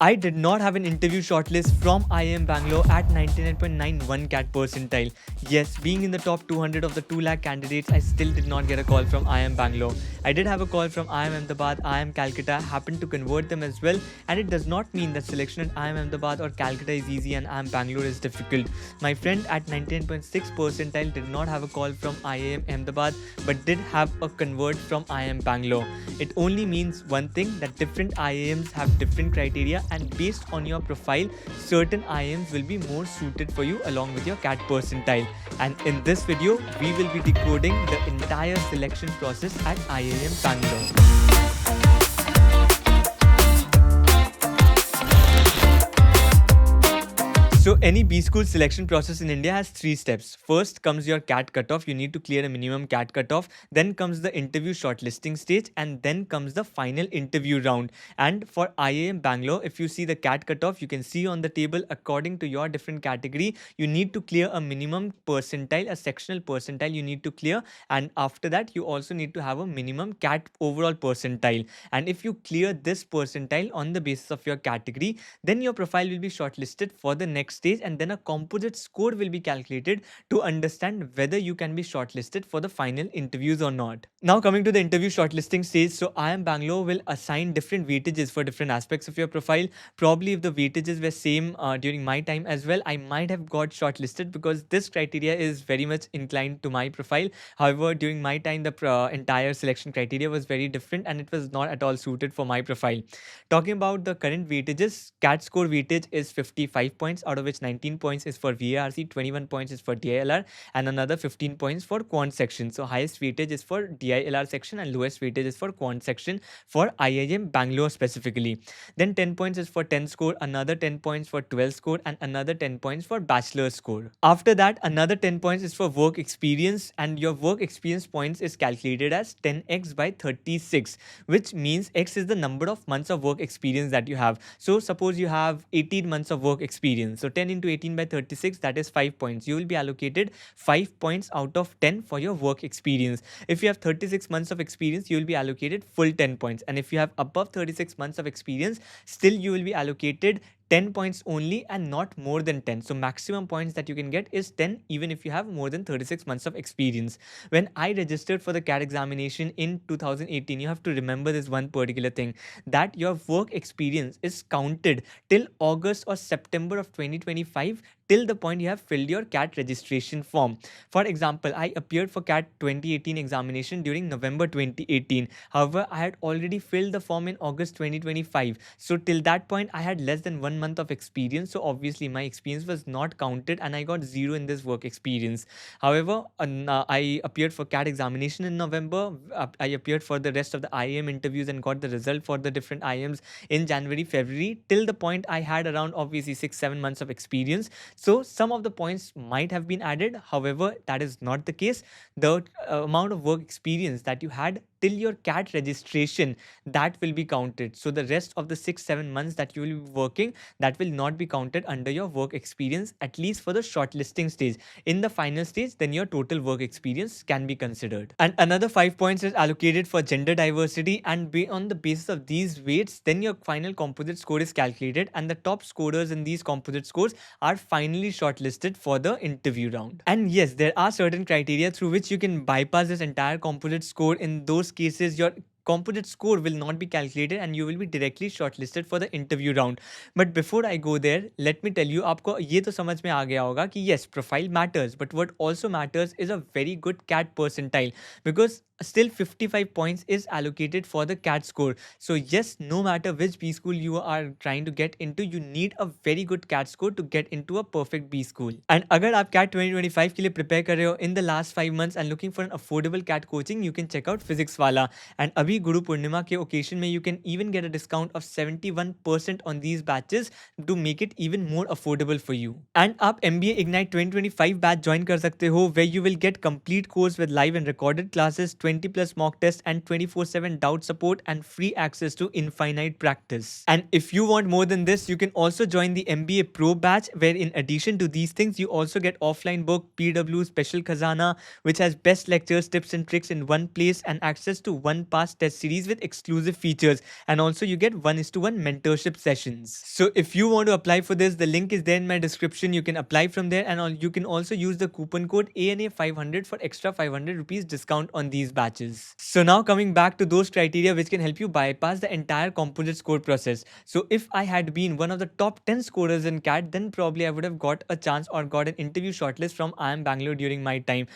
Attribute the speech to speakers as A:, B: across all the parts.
A: I did not have an interview shortlist from IIM Bangalore at 99.91 CAT percentile. Yes, being in the top 200 of the 2 lakh candidates, I still did not get a call from IIM Bangalore. I did have a call from IIM Ahmedabad, IIM Calcutta, happened to convert them as well, and it does not mean that selection at IIM Ahmedabad or Calcutta is easy and IIM Bangalore is difficult. My friend at 99.6 percentile did not have a call from IIM Ahmedabad but did have a convert from IIM Bangalore. It only means one thing, that different IIMs have different criteria, and based on your profile, certain IIMs will be more suited for you along with your CAT percentile. And in this video, we will be decoding the entire selection process at IIM Bangalore. So any B school selection process in India has 3 steps. First comes your CAT cutoff. You need to clear a minimum CAT cutoff. Then comes the interview shortlisting stage, and then comes the final interview round. And for IIM Bangalore, if you see the CAT cutoff, you can see on the table according to your different category, you need to clear a minimum percentile, a sectional percentile you need to clear. And after that, you also need to have a minimum CAT overall percentile. And if you clear this percentile on the basis of your category, then your profile will be shortlisted for the next stage, and then a composite score will be calculated to understand whether you can be shortlisted for the final interviews or not. Now coming to the interview shortlisting stage, so IIM Bangalore will assign different weightages for different aspects of your profile. Probably if the weightages were same during my time as well, I might have got shortlisted because this criteria is very much inclined to my profile. However, during my time, the entire selection criteria was very different and it was not at all suited for my profile. Talking about the current weightages, CAT score weightage is 55 points, out of which 19 points is for VARC, 21 points is for DILR, and another 15 points for quant section. So highest weightage is for DILR section and lowest weightage is for quant section for IIM Bangalore specifically. Then 10 points is for 10 score, another 10 points for 12 score, and another 10 points for bachelor score. After that, another 10 points is for work experience, and your work experience points is calculated as 10x by 36, which means x is the number of months of work experience that you have. So suppose you have 18 months of work experience. So 10 into 18 by 36, that is 5 points. You will be allocated 5 points out of 10 for your work experience. If you have 36 months of experience, you will be allocated full 10 points. And if you have above 36 months of experience, still you will be allocated 10 points only and not more than 10. So maximum points that you can get is 10 even if you have more than 36 months of experience. When I registered for the CAT examination in 2018, you have to remember this one particular thing, that your work experience is counted till August or September of 2025, till the point you have filled your CAT registration form. For example, I appeared for CAT 2018 examination during November 2018. However, I had already filled the form in August 2025. So till that point, I had less than 1 month of experience. So obviously my experience was not counted and I got 0 in this work experience. However, I appeared for CAT examination in November. I appeared for the rest of the IIM interviews and got the result for the different IIMs in January, February. Till the point I had around obviously 6-7 months of experience. So some of the points might have been added. However, that is not the case. The amount of work experience that you had till your CAT registration, that will be counted. So the rest of the 6-7 months that you will be working, that will not be counted under your work experience, at least for the shortlisting stage. In the final stage, then your total work experience can be considered. And another 5 points is allocated for gender diversity, and on the basis of these weights, then your final composite score is calculated, and the top scorers in these composite scores are finally shortlisted for the interview round. And yes, there are certain criteria through which you can bypass this entire composite score. In those cases, your composite score will not be calculated and you will be directly shortlisted for the interview round. But before I go there, let me tell you, आपको ये तो समझ में आ गया होगा कि yes, profile matters, but what also matters is a very good CAT percentile, because still 55 points is allocated for the CAT score. So yes, no matter which B school you are trying to get into, you need a very good CAT score to get into a perfect B school. And अगर आप CAT 2025 के लिए prepare कर रहे हो in the last 5 months and looking for an affordable CAT coaching, you can check out Physics Wala. And अभी गुरु पूर्णिमा के occasion में you can even get a discount of 71% on these batches to make it even more affordable for you. And आप MBA Ignite 2025 batch join कर सकते हो, where you will get complete course with live and recorded classes, 20 plus mock tests, and 24/7 doubt support and free access to infinite practice. And if you want more than this, you can also join the MBA Pro batch, where in addition to these things, you also get offline book, PW, Special Khazana, which has best lectures, tips and tricks in one place, and access to one pass test series with exclusive features, and also you get 1:1 mentorship sessions. So if you want to apply for this, the link is there in my description. You can apply from there, and you can also use the coupon code ANA500 for extra 500 rupees discount on these batches. So now coming back to those criteria which can help you bypass the entire composite score process. So if I had been one of the top 10 scorers in CAT, then probably I would have got a chance or got an interview shortlist from IIM Bangalore during my time.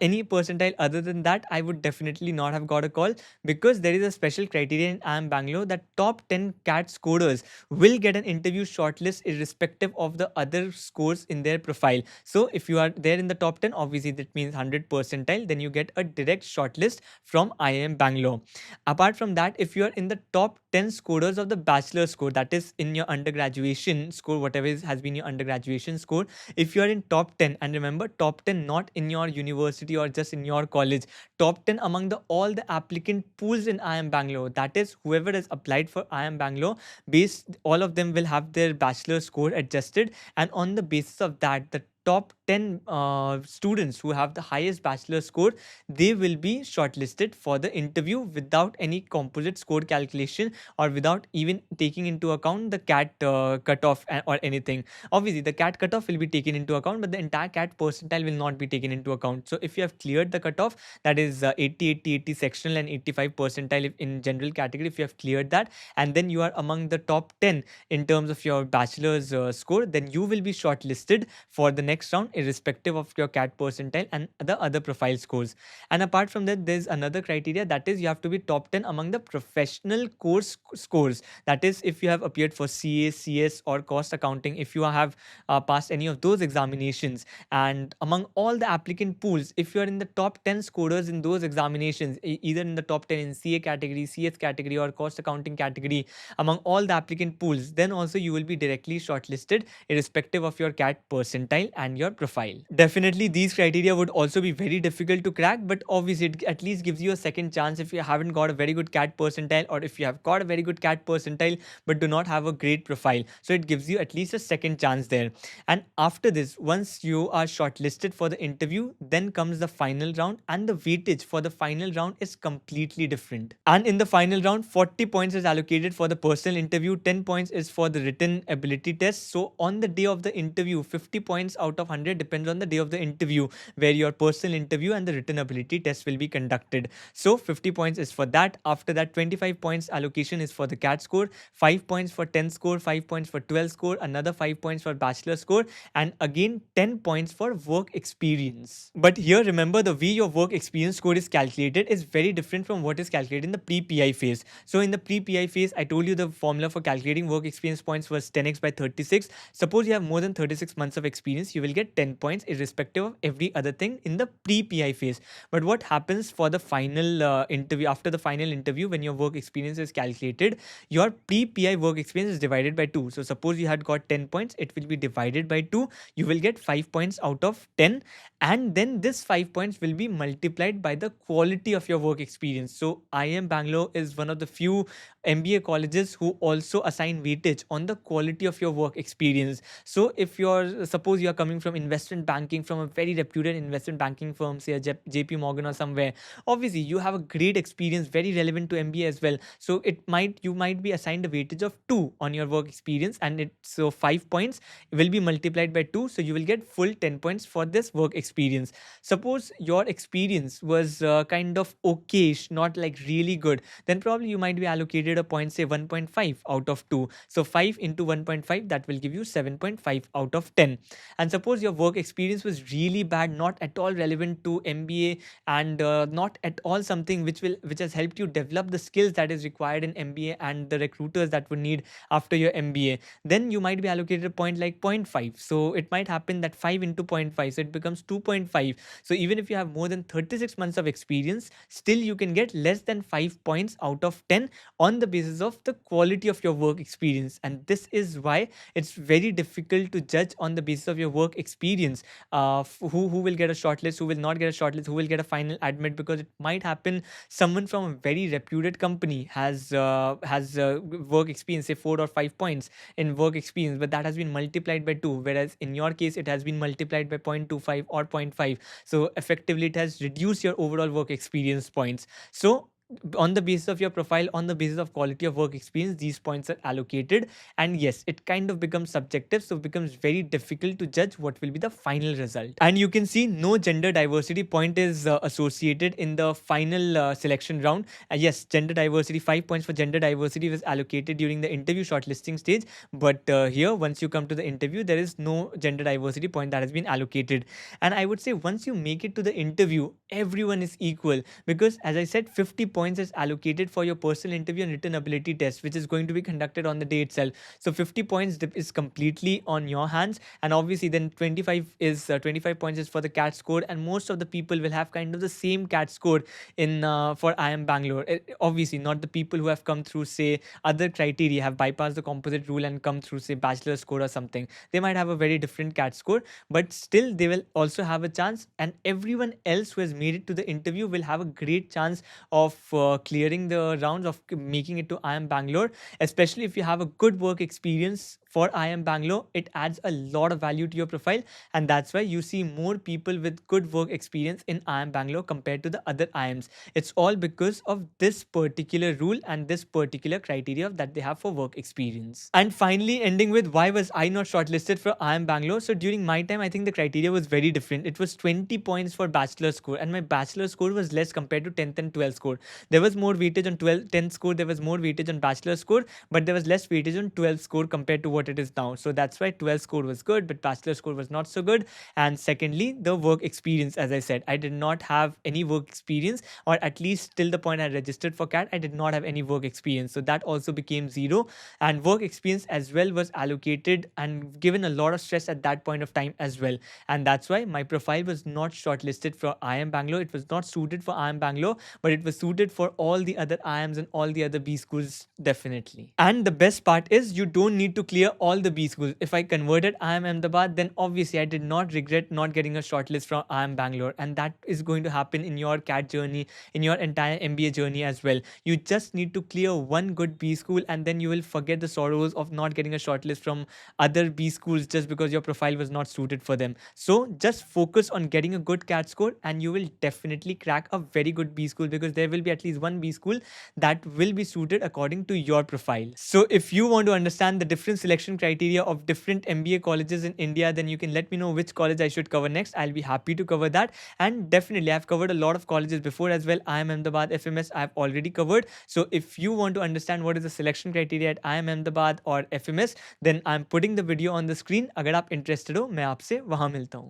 A: Any percentile other than that, I would definitely not have got a call, because there is a special criteria in IIM Bangalore that top 10 CAT scorers will get an interview shortlist irrespective of the other scores in their profile. So if you are there in the top 10, obviously that means 100 percentile, then you get a direct shortlist from IIM Bangalore. Apart from that, if you are in the top 10 scorers of the bachelor score, that is in your undergraduation score, whatever has been your undergraduation score, if you are in top 10, and remember, top 10 not in your university or just in your college, top 10 among the all the applicant pools in IIM Bangalore, that is whoever has applied for IIM Bangalore, based all of them will have their bachelor score adjusted, and on the basis of that, the top 10 students who have the highest bachelor score, they will be shortlisted for the interview without any composite score calculation, or without even taking into account the CAT cutoff or anything. Obviously the CAT cutoff will be taken into account, but the entire CAT percentile will not be taken into account. So if you have cleared the cutoff, that is 80 80 80 sectional and 85 percentile in general category, if you have cleared that, and then you are among the top 10 in terms of your bachelor's score, then you will be shortlisted for the next round irrespective of your CAT percentile and the other profile scores. And apart from that, there's another criteria, that is you have to be top 10 among the professional course scores. That is, if you have appeared for CA, CS or cost accounting, if you have passed any of those examinations, and among all the applicant pools, if you are in the top 10 scorers in those examinations, either in the top 10 in CA category, CS category or cost accounting category, among all the applicant pools, then also you will be directly shortlisted irrespective of your CAT percentile and your profile. Definitely these criteria would also be very difficult to crack, but obviously it at least gives you a second chance if you haven't got a very good CAT percentile, or if you have got a very good CAT percentile but do not have a great profile. So it gives you at least a second chance there. And after this, once you are shortlisted for the interview, then comes the final round, and the weightage for the final round is completely different. And in the final round, 40 points is allocated for the personal interview, 10 points is for the written ability test. So on the day of the interview, 50 points out of 100 depends on the day of the interview, where your personal interview and the written ability test will be conducted. So 50 points is for that. After that, 25 points allocation is for the CAT score, 5 points for 10 score, 5 points for 12 score, another 5 points for bachelor score, and again 10 points for work experience. But here remember, the way your work experience score is calculated is very different from what is calculated in the pre-PI phase. So in the pre-PI phase, I told you the formula for calculating work experience points was 10x by 36. Suppose you have more than 36 months of experience, you will get 10 points irrespective of every other thing in the pre-PI phase. But what happens for the final interview, after the final interview, when your work experience is calculated, your pre-PI work experience is divided by 2. So suppose you had got 10 points, it will be divided by 2. You will get 5 points out of 10, and then this 5 points will be multiplied by the quality of your work experience. So IIM Bangalore is one of the few MBA colleges who also assign weightage on the quality of your work experience. So if you're, suppose you are coming from investment banking, from a very reputed investment banking firm, say a JP Morgan or somewhere, obviously you have a great experience, very relevant to MBA as well. So you might be assigned a weightage of 2 on your work experience, and so 5 points will be multiplied by 2, so you will get full 10 points for this work experience. Suppose your experience was kind of okayish, not like really good, then probably you might be allocated a point, say 1.5 out of 2. So 5 into 1.5, that will give you 7.5 out of 10. And suppose your work experience was really bad, not at all relevant to MBA, and not at all something which has helped you develop the skills that is required in MBA and the recruiters that would need after your MBA, then you might be allocated a point like 0.5. So it might happen that 5 into 0.5, so it becomes 2.5. So even if you have more than 36 months of experience, still you can get less than 5 points out of 10 on the basis of the quality of your work experience. And this is why it's very difficult to judge on the basis of your work experience who will get a shortlist, who will not get a shortlist, who will get a final admit, because it might happen someone from a very reputed company has work experience, say 4 or 5 points in work experience, but that has been multiplied by 2, whereas in your case it has been multiplied by 0.25 or 0.5. So effectively it has reduced your overall work experience points. So on the basis of your profile, on the basis of quality of work experience, these points are allocated. And yes, it kind of becomes subjective, so it becomes very difficult to judge what will be the final result. And you can see no gender diversity point is associated in the final selection round. Yes, gender diversity, 5 points for gender diversity was allocated during the interview shortlisting stage, but here once you come to the interview, there is no gender diversity point that has been allocated. And I would say once you make it to the interview, everyone is equal, because as I said, 50 points is allocated for your personal interview and written ability test, which is going to be conducted on the day itself. So 50 points is completely on your hands, and obviously then 25 points is for the CAT score, and most of the people will have kind of the same CAT score in for IIM Bangalore. Obviously not the people who have come through say other criteria, have bypassed the composite rule and come through say bachelor score or something. They might have a very different CAT score, but still they will also have a chance, and everyone else who has made it to the interview will have a great chance of clearing the rounds, of making it to IIM Bangalore. Especially if you have a good work experience for IIM Bangalore, it adds a lot of value to your profile, and that's why you see more people with good work experience in IIM Bangalore compared to the other IIMs. It's all because of this particular rule and this particular criteria that they have for work experience. And finally, ending with why was I not shortlisted for IIM Bangalore? So during my time, I think the criteria was very different. It was 20 points for bachelor score, and my bachelor score was less compared to 10th and 12th score. There was more weightage on 10th score, there was more weightage on bachelor score, but there was less weightage on 12th score compared to what it is now. So that's why 12th score was good, but bachelor score was not so good. And secondly, the work experience, as I said, I did not have any work experience, or at least till the point I registered for CAT, I did not have any work experience. So that also became zero. And work experience as well was allocated and given a lot of stress at that point of time as well. And that's why my profile was not shortlisted for IIM Bangalore. It was not suited for IIM Bangalore, but it was suited for all the other IIMs and all the other B schools, definitely. And the best part is you don't need to clear all the B schools. If I converted IIM Ahmedabad, then obviously I did not regret not getting a shortlist from IIM Bangalore. And that is going to happen in your CAT journey, in your entire MBA journey as well. You just need to clear one good B school, and then you will forget the sorrows of not getting a shortlist from other B schools just because your profile was not suited for them. So just focus on getting a good CAT score, and you will definitely crack a very good B school, because there will be at least one B school that will be suited according to your profile. So if you want to understand the different selection criteria of different MBA colleges in India, then you can let me know which college I should cover next. I'll be happy to cover that. And definitely I've covered a lot of colleges before as well. IIM Ahmedabad, FMS I've already covered. So if you want to understand what is the selection criteria at IIM Ahmedabad or FMS, then I'm putting the video on the screen. अगर आप interested हो, मैं आपसे वहाँ मिलता हूँ.